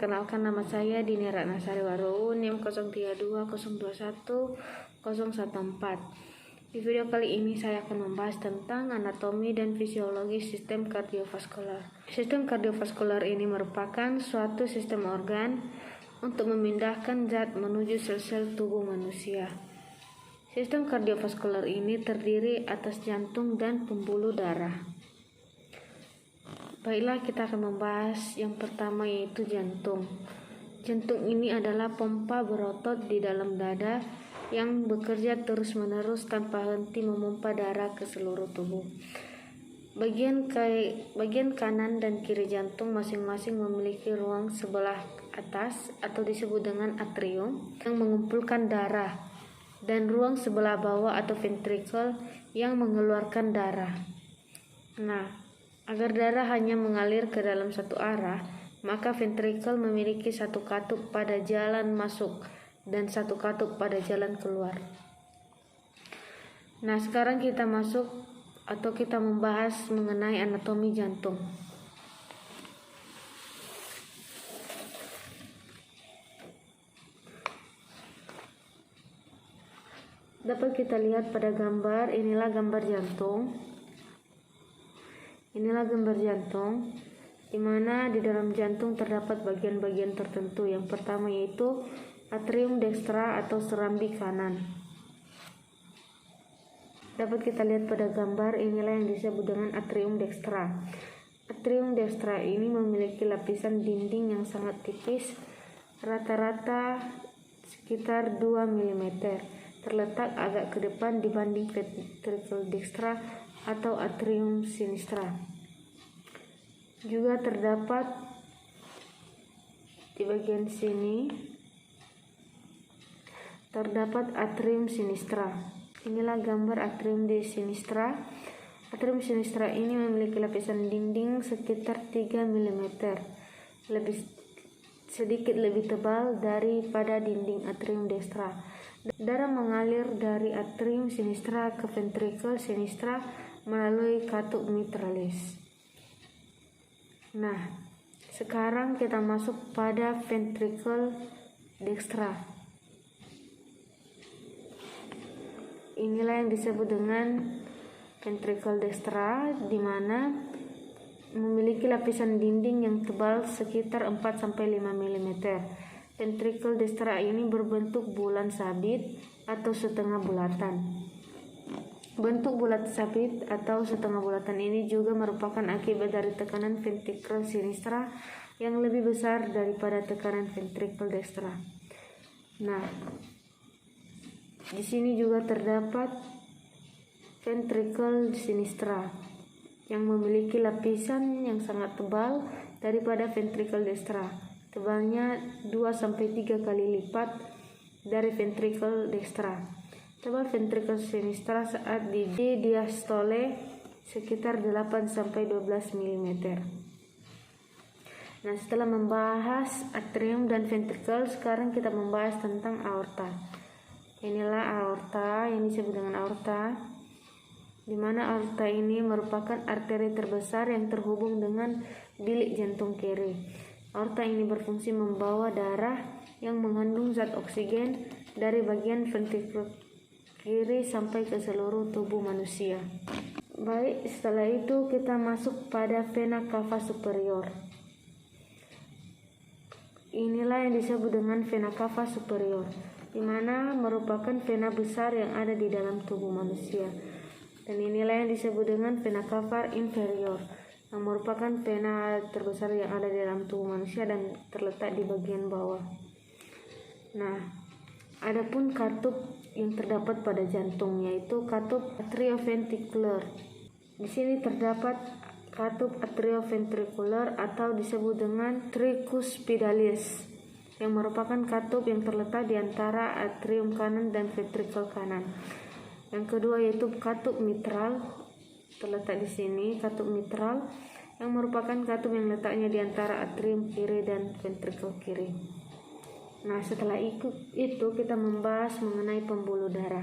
perkenalkan, nama saya Dini Ratnasari Waru, NIM 0320220114. Di video kali ini saya akan membahas tentang anatomi dan fisiologi sistem kardiovaskular. Sistem kardiovaskular ini merupakan suatu sistem organ untuk memindahkan zat menuju sel-sel tubuh manusia. Sistem kardiovaskular ini terdiri atas jantung dan pembuluh darah. Baiklah, kita akan membahas yang pertama, yaitu jantung. Jantung ini adalah pompa berotot di dalam dada yang bekerja terus-menerus tanpa henti memompa darah ke seluruh tubuh. Bagian kanan dan kiri jantung masing-masing memiliki ruang sebelah atas atau disebut dengan atrium yang mengumpulkan darah, dan ruang sebelah bawah atau ventricle yang mengeluarkan darah. Agar darah hanya mengalir ke dalam satu arah, maka ventricle memiliki satu katup pada jalan masuk dan satu katup pada jalan keluar. Sekarang kita membahas mengenai anatomi jantung. Dapat kita lihat pada gambar, inilah gambar jantung. Inilah gambar jantung, di mana di dalam jantung terdapat bagian-bagian tertentu. Yang pertama yaitu atrium dextra atau serambi kanan. Dapat kita lihat pada gambar, inilah yang disebut dengan atrium dextra. Atrium dextra ini memiliki lapisan dinding yang sangat tipis, rata-rata sekitar 2 mm, terletak agak ke depan dibanding ventricle dextra atau atrium sinistra. Juga terdapat di bagian sini terdapat atrium sinistra. Inilah gambar atrium sinistra. Atrium sinistra ini memiliki lapisan dinding sekitar 3 mm, sedikit lebih tebal daripada dinding atrium dextra. Darah mengalir dari atrium sinistra ke ventricle sinistra melalui katup mitralis. Sekarang kita masuk pada ventricle dextra. Inilah yang disebut dengan ventricle dextra, di mana memiliki lapisan dinding yang tebal sekitar 4-5 mm. Ventricle dextra ini berbentuk bulan sabit atau setengah bulatan. Bentuk bulat sabit atau setengah bulatan ini juga merupakan akibat dari tekanan ventricle sinistra yang lebih besar daripada tekanan ventricle dextra. Di sini juga terdapat ventricle sinistra yang memiliki lapisan yang sangat tebal daripada ventricle dextra. Tebalnya 2-3 kali lipat dari ventricle dextra. Tebal ventricle sinistra saat di diastole sekitar 8-12 mm. Setelah membahas atrium dan ventricle, sekarang kita membahas tentang aorta. Inilah aorta yang disebut dengan aorta, di mana aorta ini merupakan arteri terbesar yang terhubung dengan bilik jantung kiri. Aorta ini berfungsi membawa darah yang mengandung zat oksigen dari bagian ventricle kiri sampai ke seluruh tubuh manusia. Baik, setelah itu kita masuk pada vena cava superior. Inilah yang disebut dengan vena cava superior, di mana merupakan vena besar yang ada di dalam tubuh manusia. Dan inilah yang disebut dengan vena cava inferior, yang merupakan vena terbesar yang ada di dalam tubuh manusia dan terletak di bagian bawah. Adapun katup yang terdapat pada jantung yaitu katup atrioventricular. Di sini terdapat katup atrioventricular atau disebut dengan tricuspidalis, yang merupakan katup yang terletak di antara atrium kanan dan ventricle kanan. Yang kedua yaitu katup mitral, terletak di sini katup mitral, yang merupakan katup yang letaknya di antara atrium kiri dan ventricle kiri. Setelah itu kita membahas mengenai pembuluh darah.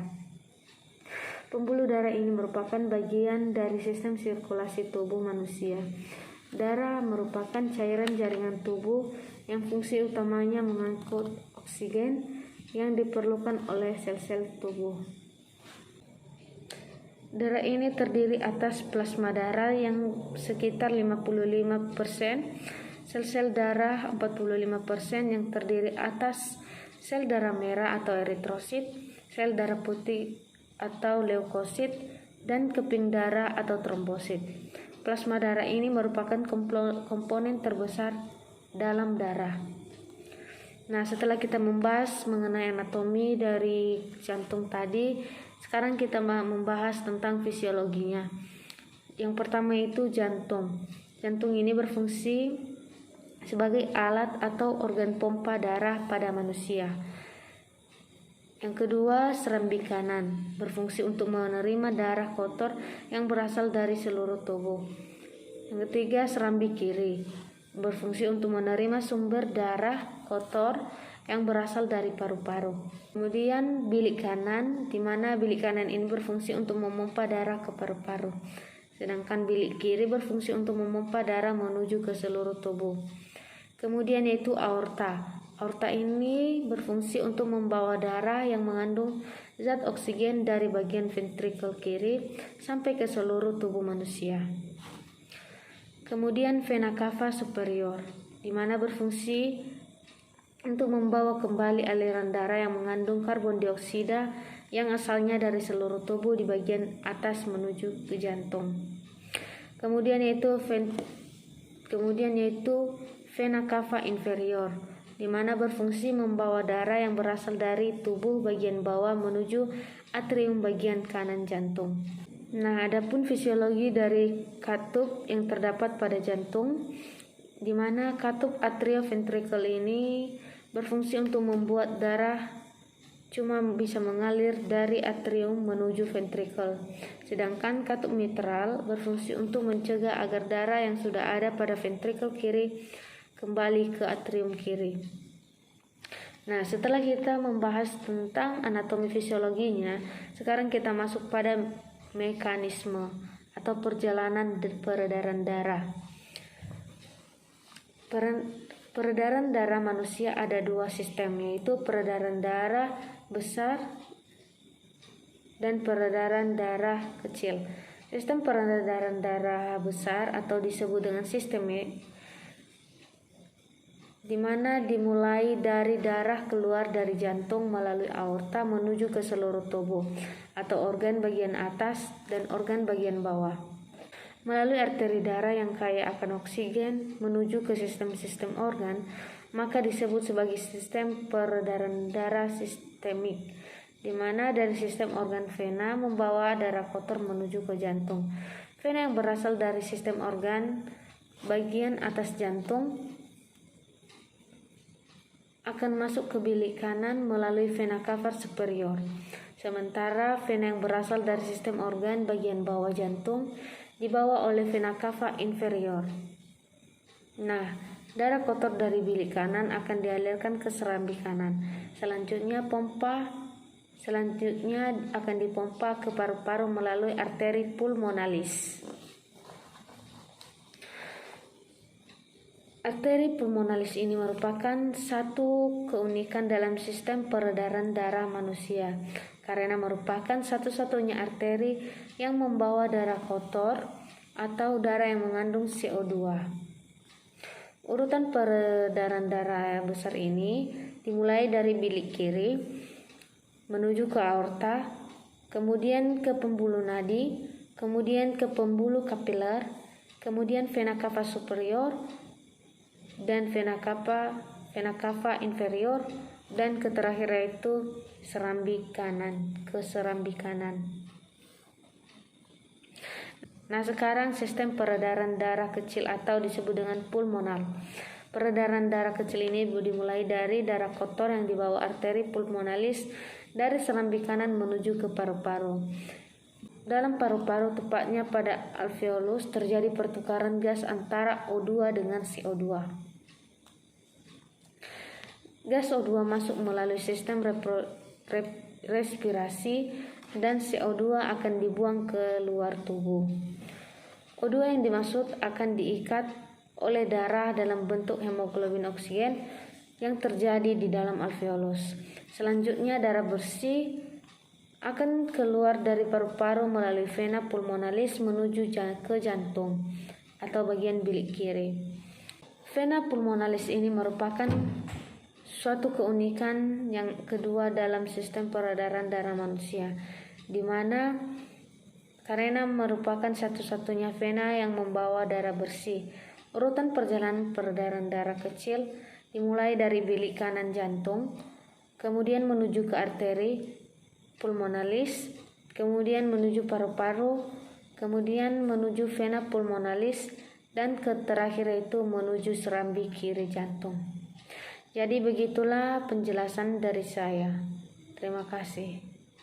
Pembuluh darah ini merupakan bagian dari sistem sirkulasi tubuh manusia. Darah merupakan cairan jaringan tubuh yang fungsi utamanya mengangkut oksigen yang diperlukan oleh sel-sel tubuh. Darah ini terdiri atas plasma darah yang sekitar 55%, sel-sel darah 45% yang terdiri atas sel darah merah atau eritrosit, sel darah putih atau leukosit, dan keping darah atau trombosit. Plasma darah ini merupakan komponen terbesar dalam darah. Nah, setelah kita membahas mengenai anatomi dari jantung tadi, sekarang kita membahas tentang fisiologinya. Yang pertama itu jantung. Jantung ini berfungsi sebagai alat atau organ pompa darah pada manusia. Yang kedua, serambi kanan, berfungsi untuk menerima darah kotor yang berasal dari seluruh tubuh. Yang ketiga, serambi kiri, berfungsi untuk menerima sumber darah kotor yang berasal dari paru-paru. Kemudian bilik kanan, di mana bilik kanan ini berfungsi untuk memompa darah ke paru-paru. Sedangkan bilik kiri berfungsi untuk memompa darah menuju ke seluruh tubuh. Kemudian yaitu aorta. Aorta ini berfungsi untuk membawa darah yang mengandung zat oksigen dari bagian ventrikel kiri sampai ke seluruh tubuh manusia. Kemudian vena cava superior, di mana berfungsi untuk membawa kembali aliran darah yang mengandung karbon dioksida yang asalnya dari seluruh tubuh di bagian atas menuju ke jantung. Kemudian yaitu vena cava inferior, di mana berfungsi membawa darah yang berasal dari tubuh bagian bawah menuju atrium bagian kanan jantung. Nah, adapun fisiologi dari katup yang terdapat pada jantung, di mana katup atrioventrikel ini berfungsi untuk membuat darah cuma bisa mengalir dari atrium menuju ventrikel. Sedangkan katup mitral berfungsi untuk mencegah agar darah yang sudah ada pada ventrikel kiri kembali ke atrium kiri. Nah, setelah kita membahas tentang anatomi fisiologinya, sekarang kita masuk pada mekanisme atau perjalanan peredaran darah. Peredaran darah manusia ada dua sistem, yaitu peredaran darah besar dan peredaran darah kecil. Sistem peredaran darah besar atau disebut dengan sistem di mana dimulai dari darah keluar dari jantung melalui aorta menuju ke seluruh tubuh atau organ bagian atas dan organ bagian bawah. Melalui arteri darah yang kaya akan oksigen menuju ke sistem-sistem organ, maka disebut sebagai sistem peredaran darah sistemik, di mana dari sistem organ vena membawa darah kotor menuju ke jantung. Vena yang berasal dari sistem organ bagian atas jantung akan masuk ke bilik kanan melalui vena cava superior. Sementara vena yang berasal dari sistem organ bagian bawah jantung dibawa oleh vena cava inferior. Nah, darah kotor dari bilik kanan akan dialirkan ke serambi kanan. Selanjutnya akan dipompa ke paru-paru melalui arteri pulmonalis. Arteri pulmonalis ini merupakan satu keunikan dalam sistem peredaran darah manusia karena merupakan satu-satunya arteri yang membawa darah kotor atau darah yang mengandung CO2. Urutan peredaran darah besar ini dimulai dari bilik kiri menuju ke aorta, kemudian ke pembuluh nadi, kemudian ke pembuluh kapiler, kemudian vena cava superior dan vena cava inferior, dan terakhir yaitu serambi kanan. Nah, sekarang sistem peredaran darah kecil atau disebut dengan pulmonal. Peredaran darah kecil ini dimulai dari darah kotor yang dibawa arteri pulmonalis dari serambi kanan menuju ke paru-paru. Dalam paru-paru, tepatnya pada alveolus, terjadi pertukaran gas antara O2 dengan CO2. Gas O2 masuk melalui sistem respirasi dan CO2 akan dibuang ke luar tubuh. O2 yang dimaksud akan diikat oleh darah dalam bentuk hemoglobin oksigen yang terjadi di dalam alveolus. Selanjutnya darah bersih akan keluar dari paru-paru melalui vena pulmonalis menuju ke jantung atau bagian bilik kiri. Vena pulmonalis ini merupakan suatu keunikan yang kedua dalam sistem peredaran darah manusia, di mana karena merupakan satu-satunya vena yang membawa darah bersih. Urutan perjalanan peredaran darah kecil dimulai dari bilik kanan jantung, kemudian menuju ke arteri pulmonalis, kemudian menuju paru-paru, kemudian menuju vena pulmonalis, dan terakhir itu menuju serambi kiri jantung. Jadi begitulah penjelasan dari saya. Terima kasih.